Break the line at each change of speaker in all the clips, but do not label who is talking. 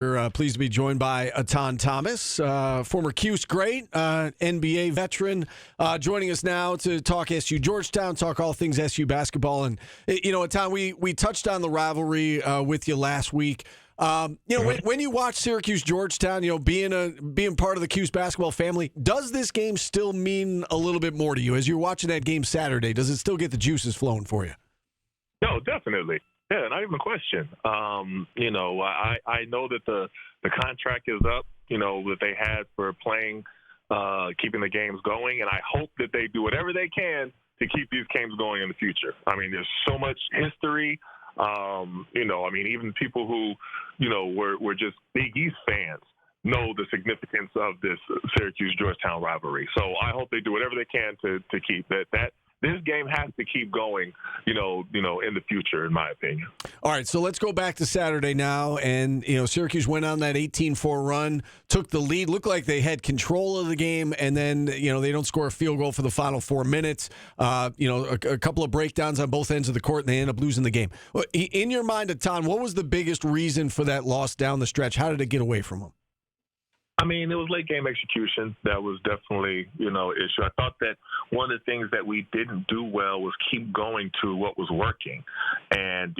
We're pleased to be joined by Etan Thomas, former Cuse great, NBA veteran, joining us now to talk SU Georgetown, talk all things SU basketball. And, Etan, we touched on the rivalry with you last week. When you watch Syracuse Georgetown, being part of the Cuse basketball family, does this game still mean a little bit more to you? As you're watching that game Saturday, does it still get the juices flowing for you?
No, definitely. Yeah, not even a question. I know that the contract is up, that they had for playing, keeping the games going, and I hope that they do whatever they can to keep these games going in the future. I mean, there's so much history. Even people who, were just Big East fans know the significance of this Syracuse-Georgetown rivalry. So I hope they do whatever they can to keep that. This game has to keep going, in the future, in my opinion.
All right, so let's go back to Saturday now. And, Syracuse went on that 18-4 run, took the lead, looked like they had control of the game, and then, they don't score a field goal for the final 4 minutes. A couple of breakdowns on both ends of the court, and they end up losing the game. In your mind, Etan, what was the biggest reason for that loss down the stretch? How did it get away from them?
I mean, it was late game execution. That was definitely, issue. I thought that one of the things that we didn't do well was keep going to what was working. And,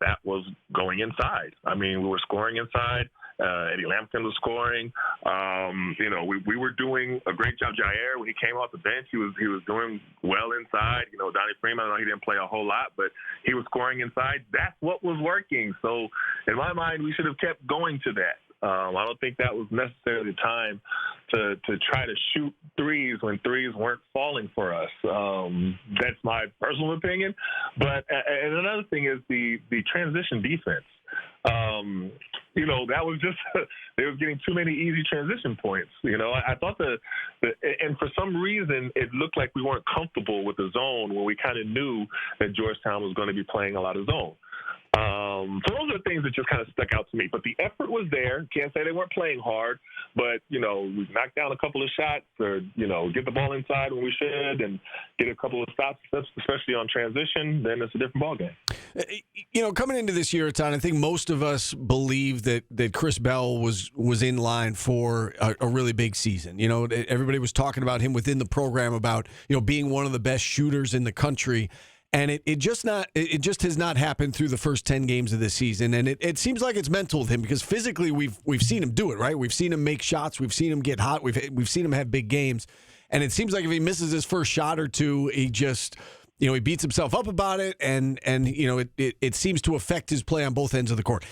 that was going inside. I mean, we were scoring inside. Eddie Lampkin was scoring. We were doing a great job. Jair, when he came off the bench, he was doing well inside. Donnie Freeman, I know he didn't play a whole lot, but he was scoring inside. That's what was working. So in my mind, we should have kept going to that. I don't think that was necessarily the time to try to shoot threes when threes weren't falling for us. That's my personal opinion. But and another thing is the transition defense. That was just they were getting too many easy transition points. I thought and for some reason it looked like we weren't comfortable with the zone when we kind of knew that Georgetown was going to be playing a lot of zone. So those are the things that just kind of stuck out to me. But the effort was there. Can't say they weren't playing hard, but, we knocked down a couple of shots or, get the ball inside when we should and get a couple of stops, especially on transition, then it's a different ballgame.
Coming into this year, Etan, I think most of us believe that Chris Bell was in line for a really big season. Everybody was talking about him within the program about, being one of the best shooters in the country. And it just has not happened through the first 10 games of this season. And it seems like it's mental with him because physically we've seen him do it, right? We've seen him make shots. We've seen him get hot. We've seen him have big games. And it seems like if he misses his first shot or two, he just, he beats himself up about it. And it seems to affect his play on both ends of the court.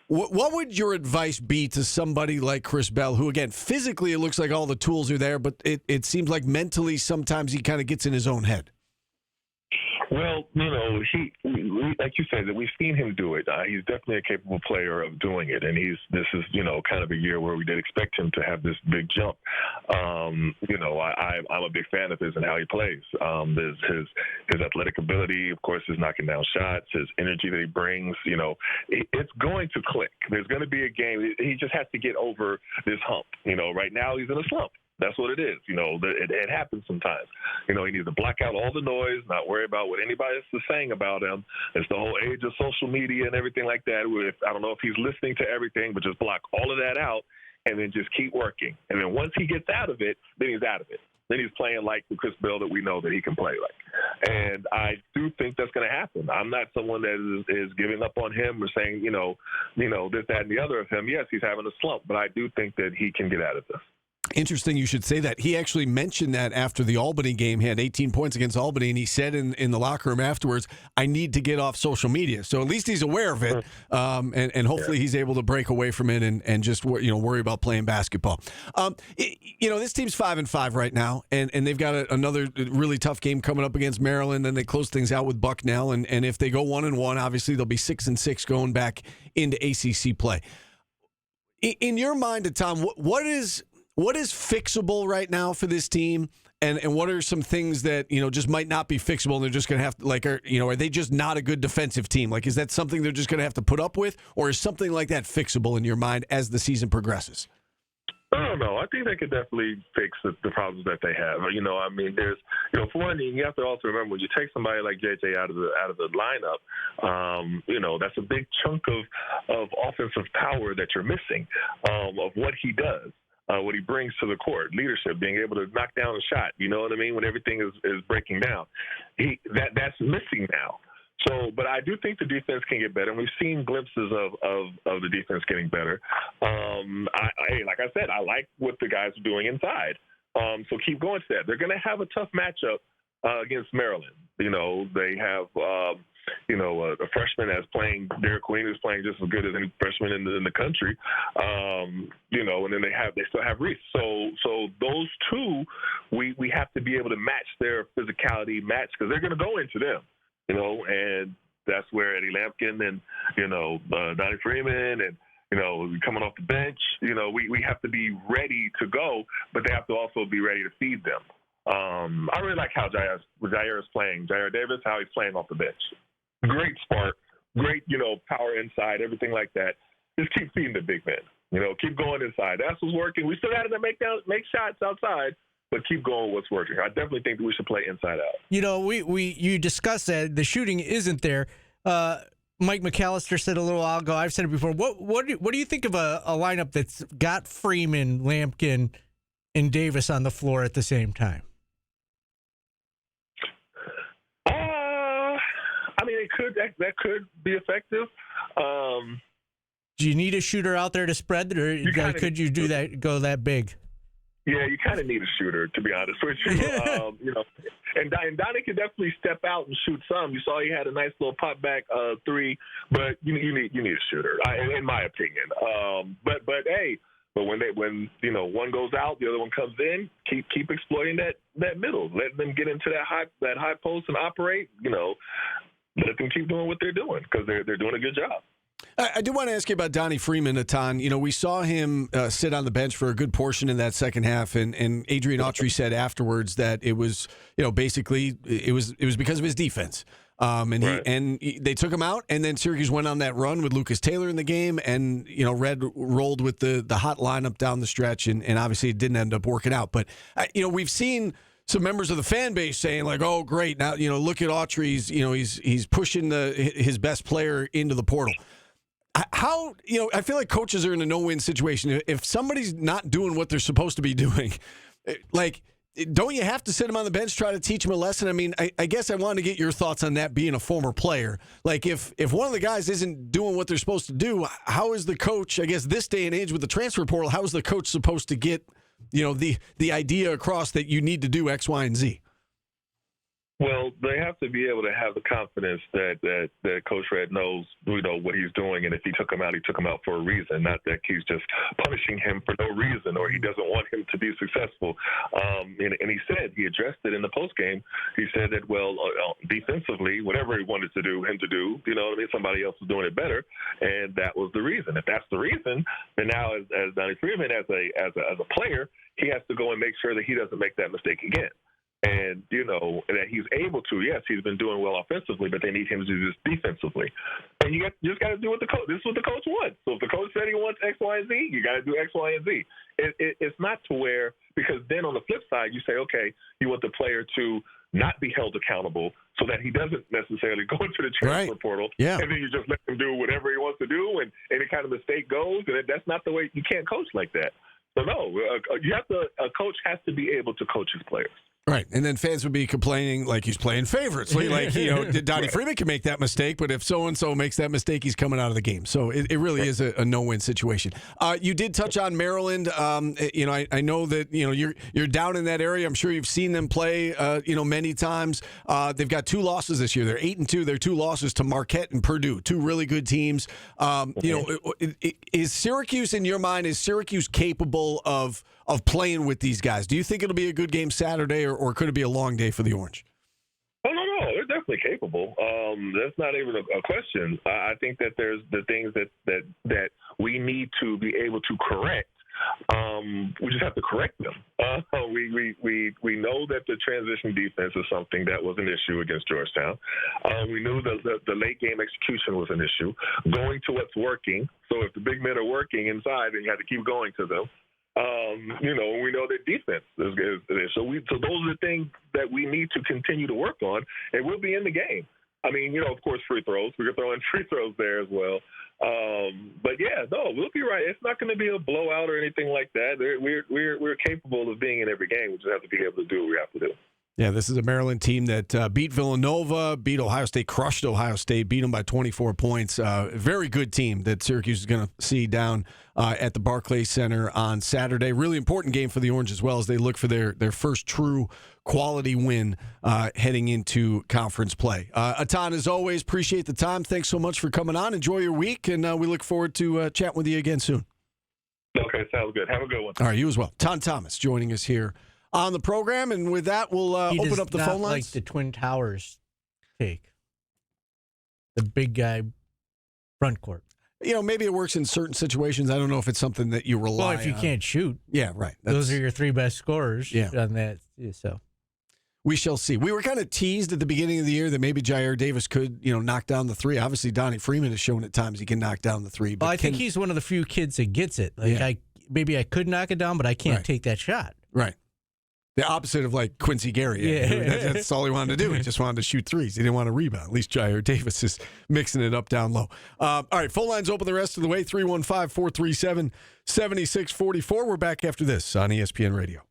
What would your advice be to somebody like Chris Bell, who, again, physically it looks like all the tools are there, but it seems like mentally sometimes he kind of gets in his own head?
Well, like you said, that we've seen him do it. He's definitely a capable player of doing it, and this is kind of a year where we did expect him to have this big jump. I'm a big fan of his and how he plays. There's his athletic ability, of course, his knocking down shots, his energy that he brings. It's going to click. There's going to be a game. He just has to get over this hump. Right now he's in a slump. That's what it is. It happens sometimes. He needs to block out all the noise, not worry about what anybody else is saying about him. It's the whole age of social media and everything like that. I don't know if he's listening to everything, but just block all of that out and then just keep working. And then once he gets out of it, then he's out of it. Then he's playing like the Chris Bell that we know that he can play like. And I do think that's going to happen. I'm not someone that is giving up on him or saying, this, that, and the other of him. Yes, he's having a slump, but I do think that he can get out of this.
Interesting you should say that. He actually mentioned that after the Albany game. He had 18 points against Albany, and he said in the locker room afterwards, I need to get off social media. So at least he's aware of it, and hopefully he's able to break away from it and just worry about playing basketball. This team's 5-5 right now, and they've got another really tough game coming up against Maryland. Then they close things out with Bucknell, and if they go 1-1, obviously they'll be 6-6 going back into ACC play. In your mind, Tom, what is fixable right now for this team, and what are some things that just might not be fixable, and they're just going to have to, are they just not a good defensive team? Like, is that something they're just going to have to put up with, or is something like that fixable in your mind as the season progresses?
No. no. I think they could definitely fix the problems that they have. I mean, there's, for one thing, you have to also remember when you take somebody like JJ out of the lineup, that's a big chunk of offensive power that you're missing, of what he does. What he brings to the court, leadership, being able to knock down a shot, you know what I mean, when everything is breaking down. That's missing now. So, but I do think the defense can get better, and we've seen glimpses of the defense getting better. Like I said, I like what the guys are doing inside. So keep going to that. They're going to have a tough matchup against Maryland. They have a freshman that's playing, Derek Queen, who's playing just as good as any freshman in the country. And then they still have Reese. So those two, we have to be able to match their physicality, because they're going to go into them. And that's where Eddie Lampkin and, Donnie Freeman and, coming off the bench, we have to be ready to go, but they have to also be ready to feed them. I really like how Jair is playing. Jair Davis, how he's playing off the bench. Great spark, great, power inside, everything like that. Just keep feeding the big men. Keep going inside. That's what's working. We still got to make shots outside, but keep going with what's working. I definitely think that we should play inside out.
You discussed that the shooting isn't there. Mike McAllister said a little while ago, I've said it before, what do you think of a lineup that's got Freeman, Lampkin, and Davis on the floor at the same time?
I mean, that could be effective.
Do you need a shooter out there to spread, or could you do that? Go that big?
Yeah, you kind of need a shooter, to be honest with you. And Donnie can definitely step out and shoot some. You saw he had a nice little pop back three, but you need a shooter, in my opinion. But hey. But when one goes out, the other one comes in. Keep exploiting that middle. Let them get into that high post and operate. Let them keep doing what they're doing, because they're doing a good job.
I do want to ask you about Donnie Freeman, Etan. We saw him sit on the bench for a good portion in that second half, and Adrian Autry said afterwards that it was, basically it was because of his defense. And they took him out, and then Syracuse went on that run with Lucas Taylor in the game, and Red rolled with the hot lineup down the stretch, and obviously it didn't end up working out. But we've seen some members of the fan base saying like, "Oh, great! Now look at Autry's. He's pushing his best player into the portal." How I feel like coaches are in a no-win situation. If somebody's not doing what they're supposed to be doing, like. Don't you have to sit him on the bench, try to teach him a lesson? I mean, I guess I wanted to get your thoughts on that, being a former player. Like, if one of the guys isn't doing what they're supposed to do, how is the coach, I guess this day and age with the transfer portal, how is the coach supposed to get, the idea across that you need to do X, Y, and Z?
Well, they have to be able to have the confidence that Coach Red knows, what he's doing, and if he took him out for a reason, not that he's just punishing him for no reason or he doesn't want him to be successful. And he addressed it in the post game. He said that, defensively, whatever he wanted him to do, somebody else was doing it better, and that was the reason. If that's the reason, then now as Donnie Freeman, as a player, he has to go and make sure that he doesn't make that mistake again. And, that he's able to. Yes, he's been doing well offensively, but they need him to do this defensively. And you just got to do what the coach – this is what the coach wants. So if the coach said he wants X, Y, and Z, you got to do X, Y, and Z. It's not to where – because then on the flip side, you say, okay, you want the player to not be held accountable so that he doesn't necessarily go into the transfer portal.
Yeah.
And then you just let him do whatever he wants to do, and any kind of mistake goes. And that's not the way – you can't coach like that. So, no, a coach has to be able to coach his players.
Right, and then fans would be complaining like he's playing favorites. Like, Donnie Freeman can make that mistake, but if so-and-so makes that mistake, he's coming out of the game. So it really is a no-win situation. You did touch on Maryland. I know that, you're down in that area. I'm sure you've seen them play, many times. They've got 2 losses this year. They're 8-2. They're 2 losses to Marquette and Purdue, 2 really good teams. Is Syracuse, in your mind, capable of playing with these guys? Do you think it'll be a good game Saturday, or could it be a long day for the Orange?
Oh, no, they're definitely capable. That's not even a question. I think that there's the things that we need to be able to correct. We just have to correct them. We know that the transition defense is something that was an issue against Georgetown. We knew that the late game execution was an issue. Going to what's working. So if the big men are working inside, then you have to keep going to them. We know their defense is so those are the things that we need to continue to work on, and we'll be in the game. I mean, of course, free throws. We can throw in free throws there as well. But yeah, no, we'll be right. It's not going to be a blowout or anything like that. We're capable of being in every game. We just have to be able to do what we have to do.
Yeah, this is a Maryland team that beat Villanova, beat Ohio State, crushed Ohio State, beat them by 24 points. Very good team that Syracuse is going to see down at the Barclays Center on Saturday. Really important game for the Orange as well as they look for their first true quality win heading into conference play. Etan, as always, appreciate the time. Thanks so much for coming on. Enjoy your week, and we look forward to chatting with you again soon.
Okay, sounds good. Have a good one.
All right, you as well. Etan Thomas joining us here on the program, and with that, we'll open up the phone lines.
Like the Twin Towers take the big guy front court.
Maybe it works in certain situations. I don't know if it's something that you rely on.
Well, if you can't shoot,
yeah, right.
Those are your three best scorers.
Yeah.
On that. So
we shall see. We were kind of teased at the beginning of the year that maybe Jair Davis could, knock down the three. Obviously, Donnie Freeman has shown at times he can knock down the three. But
I think he's one of the few kids that gets it. Like maybe I could knock it down, but I can't take that shot.
Right. The opposite of like Quincy Gary.
Yeah.
That's all he wanted to do. He just wanted to shoot threes. He didn't want to rebound. At least Jair Davis is mixing it up down low. All right, phone lines open the rest of the way. 315-437-7644. We're back after this on ESPN Radio.